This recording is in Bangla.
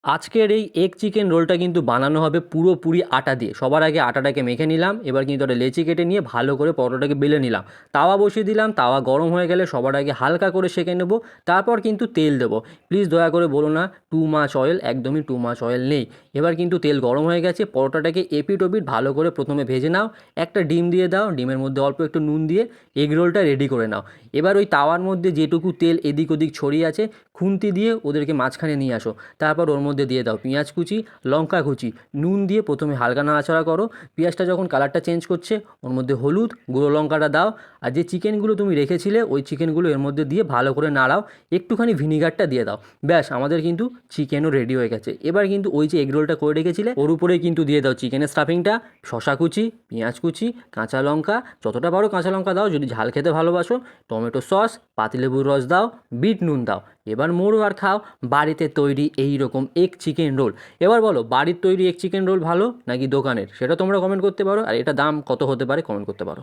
আজকের এই এগ চিকেন রোলটা কিন্তু বানানো হবে পুরোপুরি আটা দিয়ে। সবার আগে আটাটাকে মেখে নিলাম, এবার কিন্তু একটা লেচি কেটে নিয়ে ভালো করে পরোটাটাকে বেলে নিলাম। তাওয়া বসিয়ে দিলাম, তাওয়া গরম হয়ে গেলে সবার আগে হালকা করে সেঁকে নেব, তারপর কিন্তু তেল দেবো। প্লিজ দয়া করে বলো না টু মাচ অয়েল, একদমই টু মাচ অয়েল নেই। এবার কিন্তু তেল গরম হয়ে গেছে, পরোটাটাকে এপিট ওপিট ভালো করে প্রথমে ভেজে নাও, একটা ডিম দিয়ে দাও, ডিমের মধ্যে অল্প একটু নুন দিয়ে এগ রোলটা রেডি করে নাও। এবার ওই তাওয়ার মধ্যে যেটুকু তেল এদিক ওদিক ছড়িয়ে আছে, খুন্তি দিয়ে ওদেরকে মাঝখানে নিয়ে আসো। তারপর ওর মধ্যে দিয়ে দাও পেঁয়াজ কুচি, লঙ্কা কুচি, নুন দিয়ে প্রথমে হালকা নাড়াচাড়া করো। পেঁয়াজটা যখন কালারটা চেঞ্জ করছে, ওর মধ্যে হলুদ, গুঁড়ো লঙ্কাটা দাও, আর যে চিকেনগুলো তুমি রেখেছিলে ওই চিকেনগুলো এর মধ্যে দিয়ে ভালো করে নাড়াও, একটুখানি ভিনিগারটা দিয়ে দাও। ব্যাস, আমাদের কিন্তু চিকেনও রেডি হয়ে গেছে। এবার কিন্তু ওই যে এগ রোলটা করে রেখেছিলে ওর উপরেই কিন্তু দিয়ে দাও চিকেনের স্টাফিংটা, শশা কুচি, পেঁয়াজ কুচি, কাঁচা লঙ্কা, যতটা পারো কাঁচা লঙ্কা দাও যদি ঝাল খেতে ভালোবাসো, টমেটো সস, পাতিলেবুর রস দাও, বিট নুন দাও। এবার মোড়ো আর খাও বাড়িতে তৈরি এই রকম এগ চিকেন রোল। এবার বলো, বাড়ির তৈরি এগ চিকেন রোল ভালো নাকি দোকানের, সেটা তোমরা কমেন্ট করতে পারো। আর এটা দাম কত হতে পারে কমেন্ট করতে পারো।